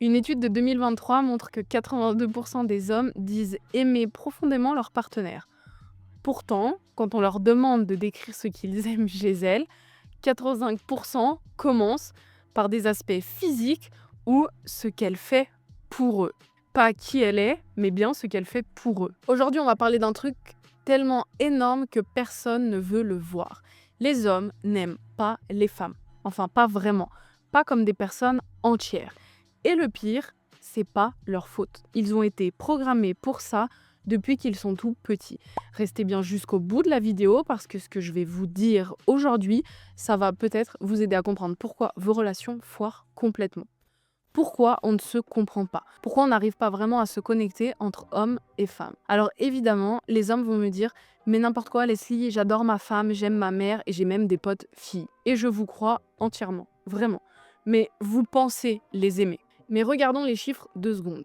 Une étude de 2023 montre que 82% des hommes disent aimer profondément leur partenaire. Pourtant, quand on leur demande de décrire ce qu'ils aiment chez elles, 85% commencent par des aspects physiques ou ce qu'elle fait pour eux. Pas qui elle est, mais bien ce qu'elle fait pour eux. Aujourd'hui, on va parler d'un truc tellement énorme que personne ne veut le voir. Les hommes n'aiment pas les femmes. Enfin, pas vraiment. Pas comme des personnes entières. Et le pire, c'est pas leur faute. Ils ont été programmés pour ça depuis qu'ils sont tout petits. Restez bien jusqu'au bout de la vidéo parce que ce que je vais vous dire aujourd'hui, ça va peut-être vous aider à comprendre pourquoi vos relations foirent complètement. Pourquoi on ne se comprend pas? Pourquoi on n'arrive pas vraiment à se connecter entre hommes et femmes? Alors évidemment, les hommes vont me dire mais n'importe quoi Leslie, j'adore ma femme, j'aime ma mère et j'ai même des potes filles. Et je vous crois entièrement, vraiment. Mais vous pensez les aimer. Mais regardons les chiffres 2 secondes.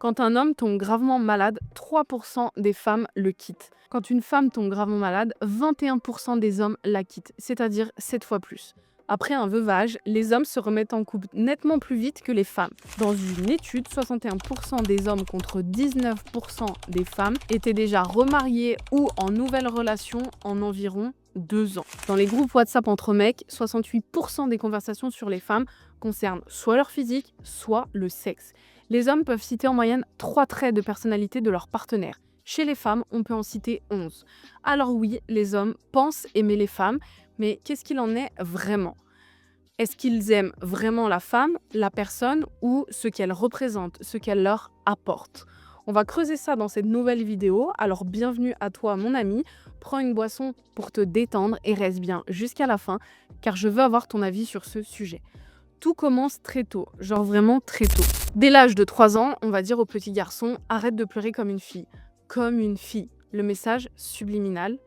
Quand un homme tombe gravement malade, 3% des femmes le quittent. Quand une femme tombe gravement malade, 21% des hommes la quittent, c'est-à-dire 7 fois plus. Après un veuvage, les hommes se remettent en couple nettement plus vite que les femmes. Dans une étude, 61% des hommes contre 19% des femmes étaient déjà remariés ou en nouvelle relation en environ 2 ans. Dans les groupes WhatsApp entre mecs, 68% des conversations sur les femmes concernent soit leur physique, soit le sexe. Les hommes peuvent citer en moyenne 3 traits de personnalité de leur partenaire. Chez les femmes, on peut en citer 11. Alors oui, les hommes pensent aimer les femmes, mais qu'est-ce qu'il en est vraiment? Est-ce qu'ils aiment vraiment la femme, la personne ou ce qu'elle représente, ce qu'elle leur apporte? On va creuser ça dans cette nouvelle vidéo, alors bienvenue à toi mon ami. Prends une boisson pour te détendre et reste bien jusqu'à la fin, car je veux avoir ton avis sur ce sujet. Tout commence très tôt, genre vraiment très tôt. Dès l'âge de 3 ans, on va dire au petit garçon « Arrête de pleurer comme une fille ». Comme une fille. Le message subliminal.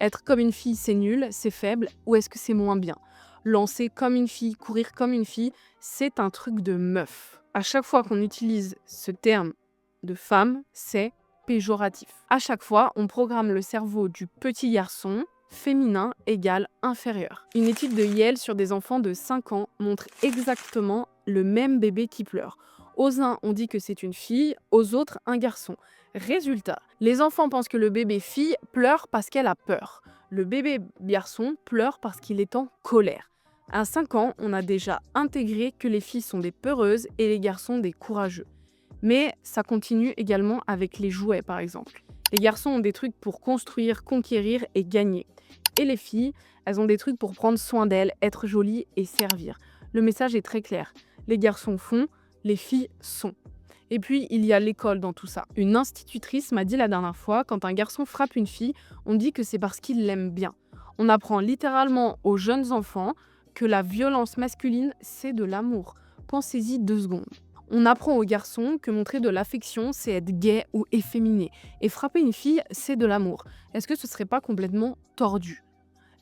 Être comme une fille, c'est nul, c'est faible, ou est-ce que c'est moins bien? Lancer comme une fille, courir comme une fille, c'est un truc de meuf. À chaque fois qu'on utilise ce terme de femme, c'est péjoratif. À chaque fois, on programme le cerveau du petit garçon féminin égale inférieur. Une étude de Yale sur des enfants de 5 ans montre exactement le même bébé qui pleure. Aux uns, on dit que c'est une fille, aux autres, un garçon. Résultat, les enfants pensent que le bébé fille pleure parce qu'elle a peur. Le bébé garçon pleure parce qu'il est en colère. À 5 ans, on a déjà intégré que les filles sont des peureuses et les garçons des courageux. Mais ça continue également avec les jouets, par exemple. Les garçons ont des trucs pour construire, conquérir et gagner. Et les filles, elles ont des trucs pour prendre soin d'elles, être jolies et servir. Le message est très clair. Les garçons font, les filles sont. Et puis, il y a l'école dans tout ça. Une institutrice m'a dit la dernière fois, quand un garçon frappe une fille, on dit que c'est parce qu'il l'aime bien. On apprend littéralement aux jeunes enfants que la violence masculine, c'est de l'amour. Pensez-y 2 secondes. On apprend aux garçons que montrer de l'affection, c'est être gay ou efféminé. Et frapper une fille, c'est de l'amour. Est-ce que ce serait pas complètement tordu?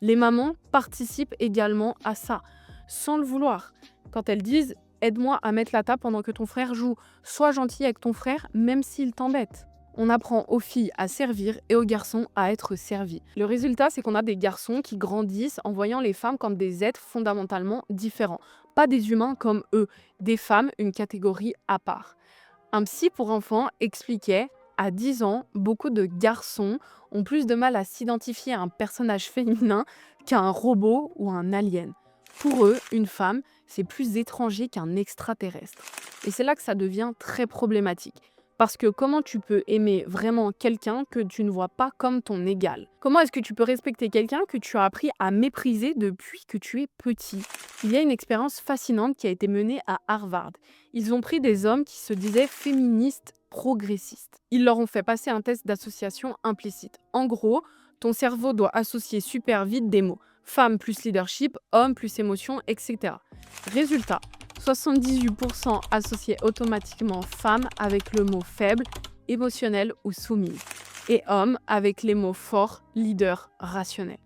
Les mamans participent également à ça, sans le vouloir. Quand elles disent « aide-moi à mettre la table pendant que ton frère joue », sois gentil avec ton frère, même s'il t'embête. On apprend aux filles à servir et aux garçons à être servis. Le résultat, c'est qu'on a des garçons qui grandissent en voyant les femmes comme des êtres fondamentalement différents. Pas des humains comme eux, des femmes, une catégorie à part. Un psy pour enfants expliquait, à 10 ans, beaucoup de garçons ont plus de mal à s'identifier à un personnage féminin qu'à un robot ou un alien. Pour eux, une femme, c'est plus étranger qu'un extraterrestre. Et c'est là que ça devient très problématique. Parce que comment tu peux aimer vraiment quelqu'un que tu ne vois pas comme ton égal? Comment est-ce que tu peux respecter quelqu'un que tu as appris à mépriser depuis que tu es petit? Il y a une expérience fascinante qui a été menée à Harvard. Ils ont pris des hommes qui se disaient féministes progressistes. Ils leur ont fait passer un test d'association implicite. En gros, ton cerveau doit associer super vite des mots. Femme plus leadership, homme plus émotion, etc. Résultat, 78% associaient automatiquement femme avec le mot faible, émotionnel ou soumise. Et homme avec les mots fort, leader, rationnel.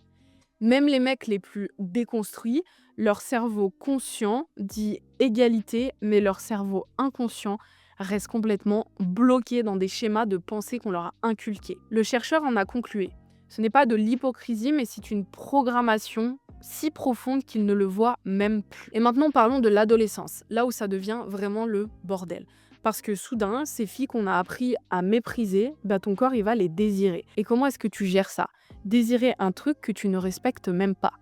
Même les mecs les plus déconstruits, leur cerveau conscient dit égalité, mais leur cerveau inconscient reste complètement bloqué dans des schémas de pensée qu'on leur a inculqués. Le chercheur en a conclué. Ce n'est pas de l'hypocrisie, mais c'est une programmation si profonde qu'ils ne le voient même plus. Et maintenant, parlons de l'adolescence, là où ça devient vraiment le bordel. Parce que soudain, ces filles qu'on a appris à mépriser, ton corps, il va les désirer. Et comment est-ce que tu gères ça? Désirer un truc que tu ne respectes même pas.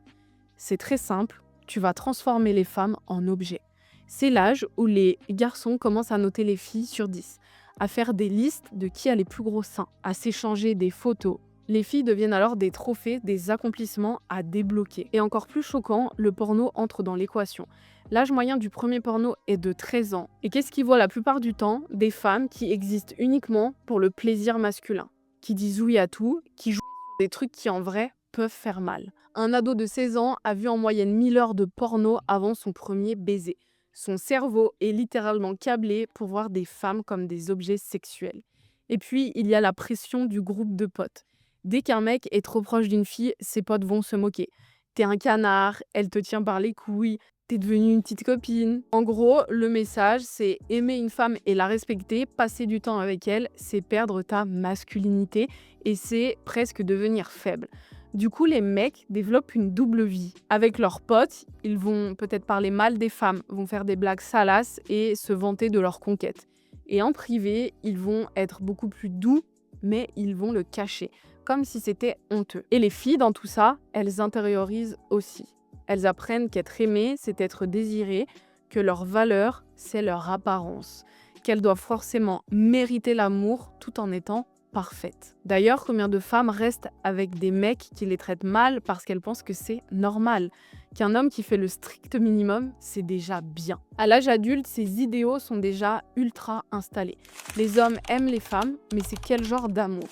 C'est très simple, tu vas transformer les femmes en objets. C'est l'âge où les garçons commencent à noter les filles sur 10, à faire des listes de qui a les plus gros seins, à s'échanger des photos. Les filles deviennent alors des trophées, des accomplissements à débloquer. Et encore plus choquant, le porno entre dans l'équation. L'âge moyen du premier porno est de 13 ans. Et qu'est-ce qui voit la plupart du temps? Des femmes qui existent uniquement pour le plaisir masculin, qui disent oui à tout, qui jouent sur des trucs qui en vrai peuvent faire mal. Un ado de 16 ans a vu en moyenne 1000 heures de porno avant son premier baiser. Son cerveau est littéralement câblé pour voir des femmes comme des objets sexuels. Et puis, il y a la pression du groupe de potes. Dès qu'un mec est trop proche d'une fille, ses potes vont se moquer. T'es un canard, elle te tient par les couilles, t'es devenue une petite copine. En gros, le message, c'est aimer une femme et la respecter, passer du temps avec elle, c'est perdre ta masculinité et c'est presque devenir faible. Du coup, les mecs développent une double vie. Avec leurs potes, ils vont peut-être parler mal des femmes, vont faire des blagues salaces et se vanter de leur conquête. Et en privé, ils vont être beaucoup plus doux, mais ils vont le cacher, comme si c'était honteux. Et les filles, dans tout ça, elles intériorisent aussi. Elles apprennent qu'être aimée, c'est être désirée, que leur valeur, c'est leur apparence, qu'elles doivent forcément mériter l'amour tout en étant parfaites. D'ailleurs, combien de femmes restent avec des mecs qui les traitent mal parce qu'elles pensent que c'est normal, qu'un homme qui fait le strict minimum, c'est déjà bien. À l'âge adulte, ces idéaux sont déjà ultra installés. Les hommes aiment les femmes, mais c'est quel genre d'amour?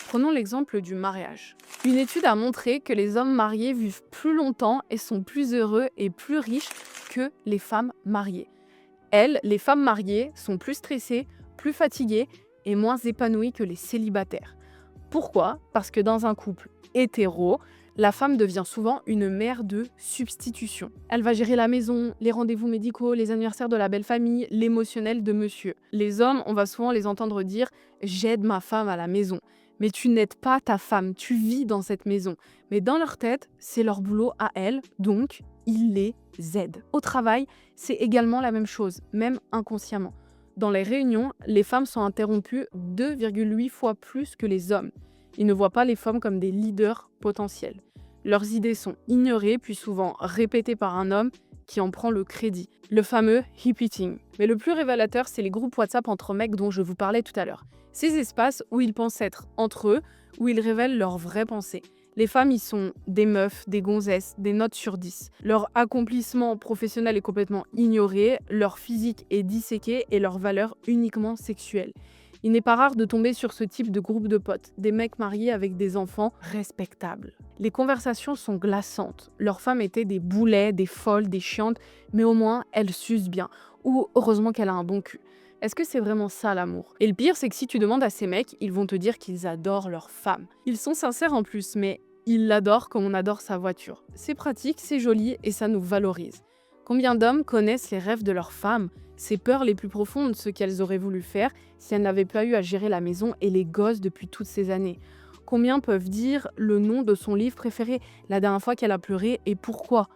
Prenons l'exemple du mariage. Une étude a montré que les hommes mariés vivent plus longtemps et sont plus heureux et plus riches que les femmes mariées. Elles, les femmes mariées, sont plus stressées, plus fatiguées et moins épanouies que les célibataires. Pourquoi? Parce que dans un couple hétéro, la femme devient souvent une mère de substitution. Elle va gérer la maison, les rendez-vous médicaux, les anniversaires de la belle famille, l'émotionnel de monsieur. Les hommes, on va souvent les entendre dire « j'aide ma femme à la maison ». Mais tu n'aides pas ta femme, tu vis dans cette maison. Mais dans leur tête, c'est leur boulot à elles, donc ils les aident. Au travail, c'est également la même chose, même inconsciemment. Dans les réunions, les femmes sont interrompues 2,8 fois plus que les hommes. Ils ne voient pas les femmes comme des leaders potentiels. Leurs idées sont ignorées, puis souvent répétées par un homme qui en prend le crédit. Le fameux hip eating. Mais le plus révélateur, c'est les groupes WhatsApp entre mecs dont je vous parlais tout à l'heure. Ces espaces où ils pensent être entre eux, où ils révèlent leurs vraies pensées. Les femmes y sont des meufs, des gonzesses, des notes sur 10. Leur accomplissement professionnel est complètement ignoré, leur physique est disséqué et leur valeur uniquement sexuelle. Il n'est pas rare de tomber sur ce type de groupe de potes, des mecs mariés avec des enfants respectables. Les conversations sont glaçantes. Leurs femmes étaient des boulets, des folles, des chiantes, mais au moins elles sucent bien. Ou heureusement qu'elle a un bon cul. Est-ce que c'est vraiment ça l'amour? Et le pire, c'est que si tu demandes à ces mecs, ils vont te dire qu'ils adorent leur femme. Ils sont sincères en plus, mais ils l'adorent comme on adore sa voiture. C'est pratique, c'est joli et ça nous valorise. Combien d'hommes connaissent les rêves de leur femme, ses peurs les plus profondes, ce qu'elles auraient voulu faire si elles n'avaient pas eu à gérer la maison et les gosses depuis toutes ces années? Combien peuvent dire le nom de son livre préféré, la dernière fois qu'elle a pleuré et pourquoi?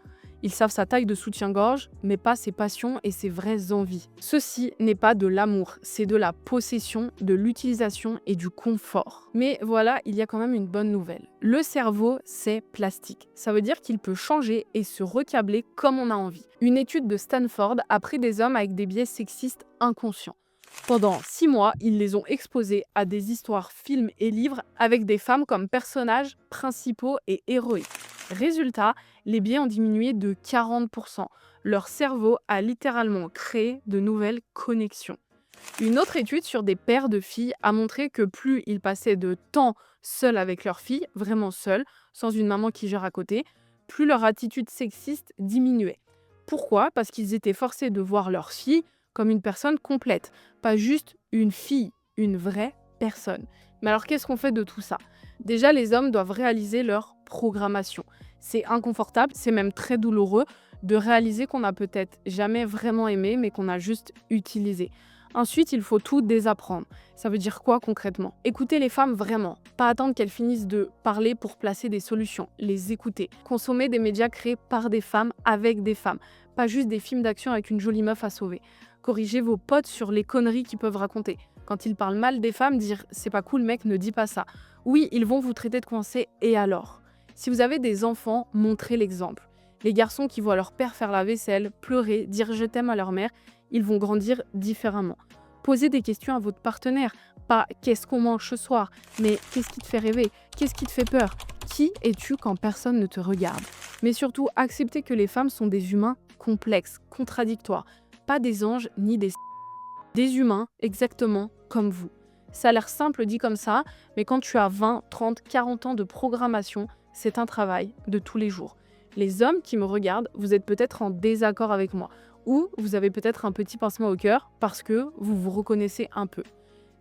Ils savent sa taille de soutien-gorge, mais pas ses passions et ses vraies envies. Ceci n'est pas de l'amour, c'est de la possession, de l'utilisation et du confort. Mais voilà, il y a quand même une bonne nouvelle. Le cerveau, c'est plastique. Ça veut dire qu'il peut changer et se recabler comme on a envie. Une étude de Stanford a pris des hommes avec des biais sexistes inconscients. Pendant 6 mois, ils les ont exposés à des histoires, films et livres avec des femmes comme personnages principaux et héroïques. Résultat, les biais ont diminué de 40%. Leur cerveau a littéralement créé de nouvelles connexions. Une autre étude sur des pères de filles a montré que plus ils passaient de temps seuls avec leurs filles, vraiment seuls, sans une maman qui gère à côté, plus leur attitude sexiste diminuait. Pourquoi? Parce qu'ils étaient forcés de voir leur fille comme une personne complète, pas juste une fille, une vraie personne. Mais alors qu'est-ce qu'on fait de tout ça? Déjà, les hommes doivent réaliser leur programmation. C'est inconfortable, c'est même très douloureux de réaliser qu'on n'a peut-être jamais vraiment aimé, mais qu'on a juste utilisé. Ensuite, il faut tout désapprendre. Ça veut dire quoi concrètement? Écouter les femmes vraiment, pas attendre qu'elles finissent de parler pour placer des solutions, les écouter. Consommer des médias créés par des femmes avec des femmes, pas juste des films d'action avec une jolie meuf à sauver. Corriger vos potes sur les conneries qu'ils peuvent raconter. Quand ils parlent mal des femmes, dire c'est pas cool mec, ne dis pas ça. Oui, ils vont vous traiter de coincé et alors? Si vous avez des enfants, montrez l'exemple. Les garçons qui voient leur père faire la vaisselle, pleurer, dire je t'aime à leur mère, ils vont grandir différemment. Posez des questions à votre partenaire, pas qu'est-ce qu'on mange ce soir, mais qu'est-ce qui te fait rêver, qu'est-ce qui te fait peur, qui es-tu quand personne ne te regarde. Mais surtout, acceptez que les femmes sont des humains complexes, contradictoires, pas des anges ni des humains exactement comme vous. Ça a l'air simple dit comme ça, mais quand tu as 20, 30, 40 ans de programmation, c'est un travail de tous les jours. Les hommes qui me regardent, vous êtes peut-être en désaccord avec moi, ou vous avez peut-être un petit pincement au cœur parce que vous vous reconnaissez un peu.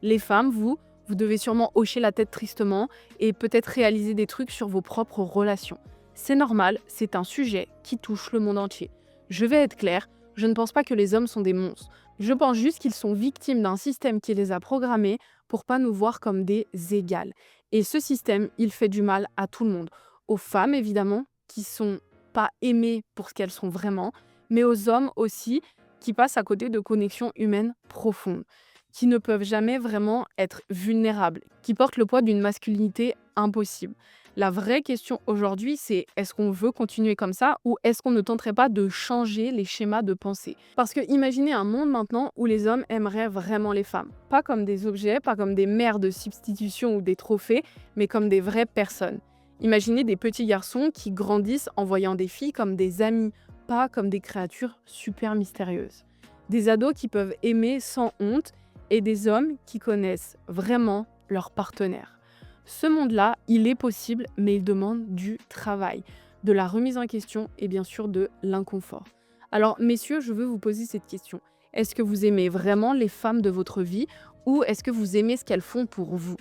Les femmes, vous devez sûrement hocher la tête tristement et peut-être réaliser des trucs sur vos propres relations. C'est normal, c'est un sujet qui touche le monde entier. Je vais être claire, je ne pense pas que les hommes sont des monstres. Je pense juste qu'ils sont victimes d'un système qui les a programmés pour pas nous voir comme des égales. Et ce système, il fait du mal à tout le monde. Aux femmes, évidemment, qui sont pas aimées pour ce qu'elles sont vraiment, mais aux hommes aussi, qui passent à côté de connexions humaines profondes, qui ne peuvent jamais vraiment être vulnérables, qui portent le poids d'une masculinité impossible. La vraie question aujourd'hui, c'est est-ce qu'on veut continuer comme ça ou est-ce qu'on ne tenterait pas de changer les schémas de pensée? Parce que imaginez un monde maintenant où les hommes aimeraient vraiment les femmes. Pas comme des objets, pas comme des mères de substitution ou des trophées, mais comme des vraies personnes. Imaginez des petits garçons qui grandissent en voyant des filles comme des amies, pas comme des créatures super mystérieuses. Des ados qui peuvent aimer sans honte et des hommes qui connaissent vraiment leur partenaire. Ce monde-là, il est possible, mais il demande du travail, de la remise en question et bien sûr de l'inconfort. Alors, messieurs, je veux vous poser cette question. Est-ce que vous aimez vraiment les femmes de votre vie ou est-ce que vous aimez ce qu'elles font pour vous?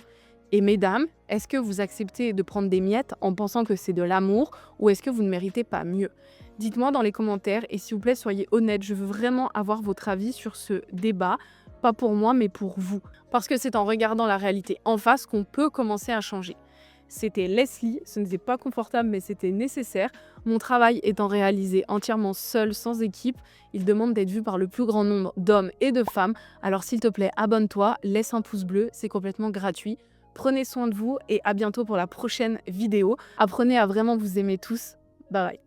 Et mesdames, est-ce que vous acceptez de prendre des miettes en pensant que c'est de l'amour ou est-ce que vous ne méritez pas mieux? Dites-moi dans les commentaires et s'il vous plaît, soyez honnêtes. Je veux vraiment avoir votre avis sur ce débat. Pas pour moi, mais pour vous. Parce que c'est en regardant la réalité en face qu'on peut commencer à changer. C'était Leslie, ce n'était pas confortable, mais c'était nécessaire. Mon travail étant réalisé entièrement seul, sans équipe, il demande d'être vu par le plus grand nombre d'hommes et de femmes. Alors s'il te plaît, abonne-toi, laisse un pouce bleu, c'est complètement gratuit. Prenez soin de vous et à bientôt pour la prochaine vidéo. Apprenez à vraiment vous aimer tous. Bye bye.